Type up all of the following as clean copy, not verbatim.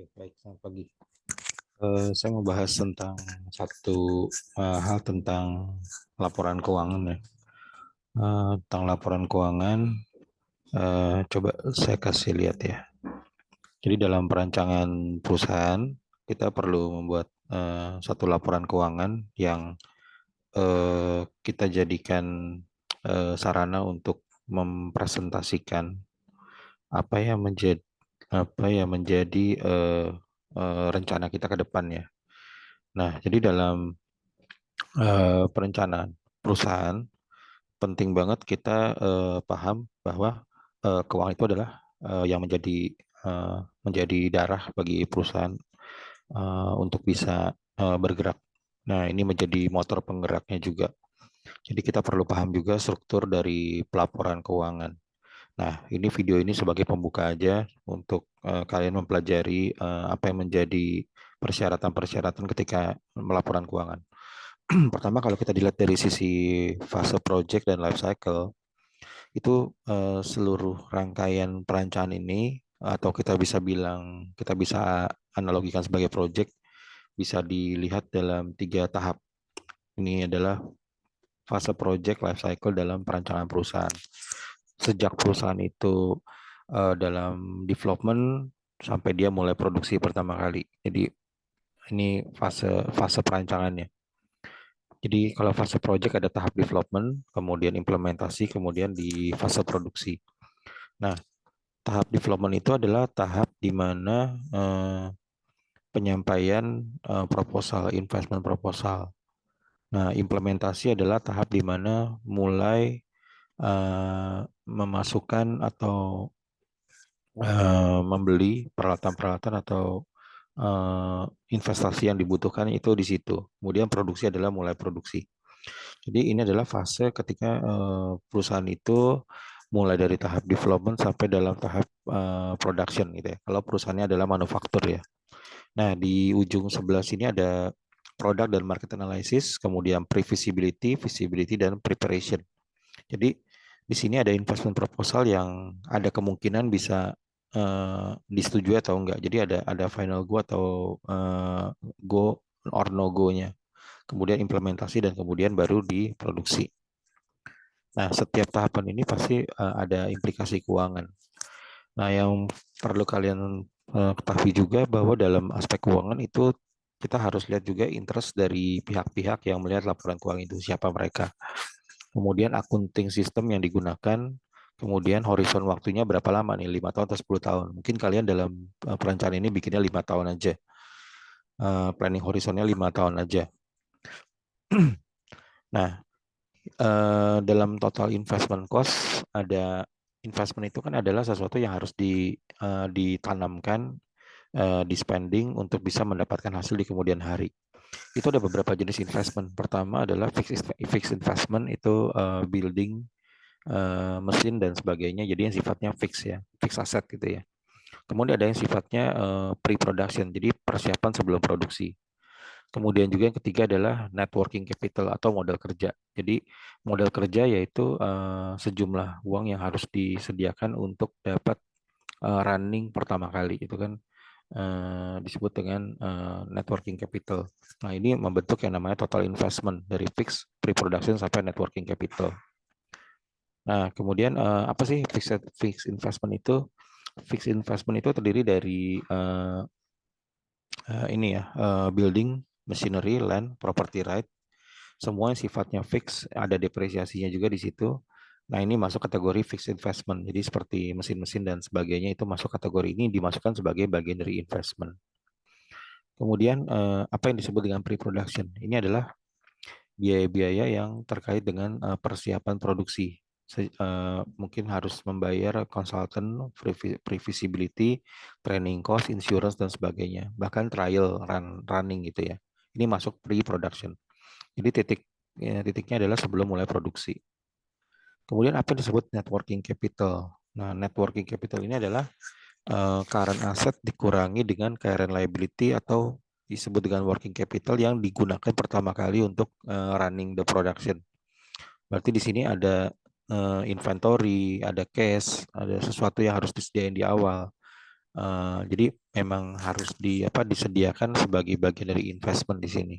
Oke, baik, selamat pagi. Saya mau bahas tentang satu hal tentang laporan keuangan ya. Tentang laporan keuangan, coba saya kasih lihat ya. Jadi dalam perancangan perusahaan, kita perlu membuat satu laporan keuangan yang kita jadikan sarana untuk mempresentasikan apa yang menjadi rencana kita ke depannya. Nah, jadi dalam perencanaan perusahaan penting banget kita paham bahwa keuangan itu adalah yang menjadi darah bagi perusahaan untuk bisa bergerak. Nah, ini menjadi motor penggeraknya juga. Jadi kita perlu paham juga struktur dari pelaporan keuangan. Nah, ini video ini sebagai pembuka aja untuk kalian mempelajari apa yang menjadi persyaratan-persyaratan ketika melaporan keuangan. Pertama, kalau kita dilihat dari sisi fase project dan life cycle, itu seluruh rangkaian perancangan ini, atau kita bisa analogikan sebagai project, bisa dilihat dalam 3 tahap. Ini adalah fase project life cycle dalam perancangan perusahaan. Sejak perusahaan itu dalam development sampai dia mulai produksi pertama kali. Jadi ini fase fase perancangannya. Jadi kalau fase project ada tahap development, kemudian implementasi, kemudian di fase produksi. Nah, tahap development itu adalah tahap di mana penyampaian proposal, investment proposal. Nah, implementasi adalah tahap di mana mulai memasukkan atau membeli peralatan-peralatan atau investasi yang dibutuhkan itu di situ. Kemudian produksi adalah mulai produksi. Jadi ini adalah fase ketika perusahaan itu mulai dari tahap development sampai dalam tahap production gitu ya. Kalau perusahaannya adalah manufaktur ya. Nah, di ujung sebelah sini ada product dan market analysis, kemudian pre-feasibility, feasibility, dan preparation. Jadi di sini ada investment proposal yang ada kemungkinan bisa disetujui atau enggak. Jadi ada final go atau go or no go-nya. Kemudian implementasi dan kemudian baru diproduksi. Nah, setiap tahapan ini pasti ada implikasi keuangan. Nah, yang perlu kalian ketahui juga bahwa dalam aspek keuangan itu kita harus lihat juga interest dari pihak-pihak yang melihat laporan keuangan itu, siapa mereka. Kemudian accounting system yang digunakan, kemudian horizon waktunya berapa lama nih, 5 tahun atau 10 tahun. Mungkin kalian dalam perencanaan ini bikinnya 5 tahun aja. Planning horizonnya 5 tahun aja. Nah, dalam total investment cost, ada investment itu kan adalah sesuatu yang harus ditanamkan, di spending untuk bisa mendapatkan hasil di kemudian hari. Itu ada beberapa jenis investment. Pertama adalah fixed investment, itu building, mesin dan sebagainya. Jadi yang sifatnya fix ya, fix aset gitu ya. Kemudian ada yang sifatnya pre-production, jadi persiapan sebelum produksi. Kemudian juga yang ketiga adalah networking capital atau modal kerja. Jadi modal kerja yaitu sejumlah uang yang harus disediakan untuk dapat running pertama kali. Itu kan disebut dengan networking capital. Nah, ini membentuk yang namanya total investment dari fix, pre-production sampai networking capital. Nah, kemudian apa sih fixed investment itu? Fixed investment itu terdiri dari ini ya, building, machinery, land, property right, semua yang sifatnya fix, ada depresiasinya juga di situ. Nah, ini masuk kategori fixed investment. Jadi seperti mesin-mesin dan sebagainya itu masuk kategori ini, dimasukkan sebagai bagian dari investment. Kemudian apa yang disebut dengan pre-production? Ini adalah biaya-biaya yang terkait dengan persiapan produksi. Mungkin harus membayar konsultan, pre-feasibility, training cost, insurance, dan sebagainya. Bahkan trial running gitu ya. Ini masuk pre-production. Jadi titiknya adalah sebelum mulai produksi. Kemudian apa yang disebut networking capital? Nah, networking capital ini adalah current asset dikurangi dengan current liability atau disebut dengan working capital yang digunakan pertama kali untuk running the production. Berarti di sini ada inventory, ada cash, ada sesuatu yang harus disediain di awal. Jadi memang harus disediakan sebagai bagian dari investment di sini.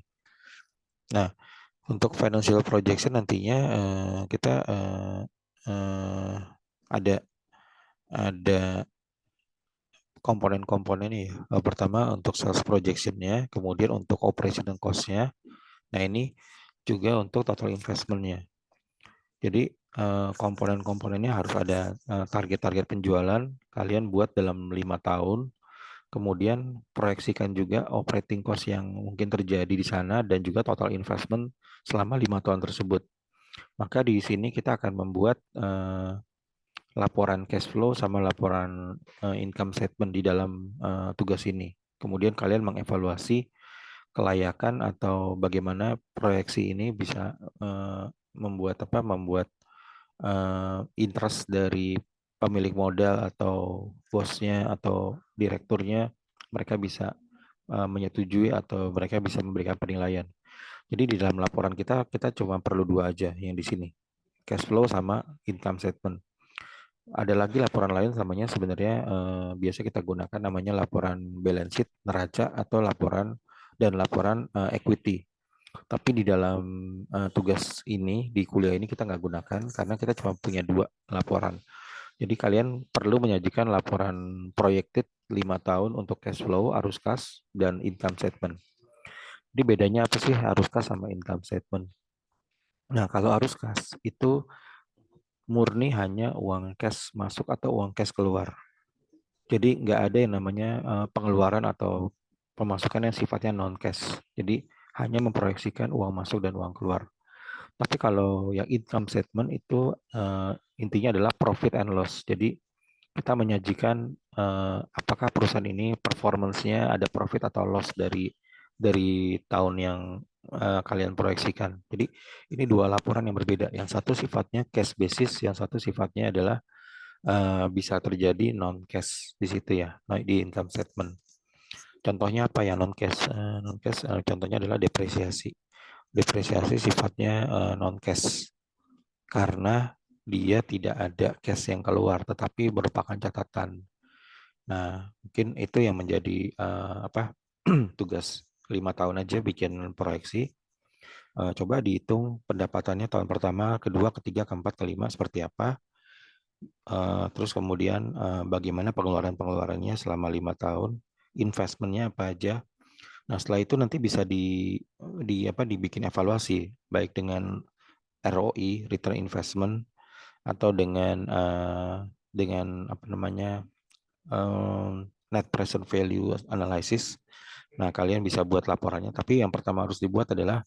Nah, untuk financial projection nantinya kita eh, ada ada komponen-komponennya ya. Pertama untuk sales projectionnya, kemudian untuk operation cost-nya. Nah ini juga untuk total investment-nya. Jadi komponen-komponennya harus ada target-target penjualan kalian buat dalam 5 tahun. Kemudian proyeksikan juga operating cost yang mungkin terjadi di sana dan juga total investment selama 5 tahun tersebut. Maka di sini kita akan membuat laporan cash flow sama laporan income statement di dalam tugas ini. Kemudian kalian mengevaluasi kelayakan atau bagaimana proyeksi ini bisa membuat interest dari pemilik modal atau bosnya atau direkturnya, mereka bisa menyetujui atau mereka bisa memberikan penilaian. Jadi di dalam laporan kita cuma perlu dua aja yang di sini, cash flow sama income statement. Ada lagi laporan lain namanya sebenarnya biasa kita gunakan namanya laporan balance sheet neraca atau laporan equity. Tapi di dalam tugas ini di kuliah ini kita nggak gunakan karena kita cuma punya dua laporan. Jadi kalian perlu menyajikan laporan projected 5 tahun untuk cash flow, arus kas, dan income statement. Jadi bedanya apa sih arus kas sama income statement? Nah, kalau arus kas itu murni hanya uang cash masuk atau uang cash keluar. Jadi nggak ada yang namanya pengeluaran atau pemasukan yang sifatnya non cash. Jadi hanya memproyeksikan uang masuk dan uang keluar. Tapi kalau yang income statement itu intinya adalah profit and loss. Jadi kita menyajikan apakah perusahaan ini performance-nya ada profit atau loss dari tahun yang kalian proyeksikan. Jadi ini dua laporan yang berbeda. Yang satu sifatnya cash basis, yang satu sifatnya adalah bisa terjadi non cash di situ ya, di income statement. Contohnya apa ya non cash? Non cash contohnya adalah depresiasi. Depresiasi sifatnya non cash karena dia tidak ada cash yang keluar, tetapi merupakan catatan. Nah, mungkin itu yang menjadi tugas 5 tahun aja bikin proyeksi. Coba dihitung pendapatannya tahun pertama, kedua, ketiga, keempat, kelima seperti apa. Terus kemudian bagaimana pengeluaran-pengeluarannya selama 5 tahun, investmentnya apa aja. Nah, setelah itu nanti bisa dibikin evaluasi baik dengan ROI, return investment, atau dengan apa namanya net present value analysis. Nah, kalian bisa buat laporannya, tapi yang pertama harus dibuat adalah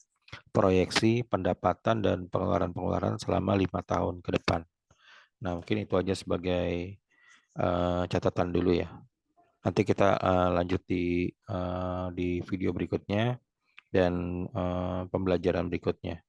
proyeksi pendapatan dan pengeluaran-pengeluaran selama 5 tahun ke depan. Nah, mungkin itu aja sebagai catatan dulu ya. Nanti kita lanjut di video berikutnya dan pembelajaran berikutnya.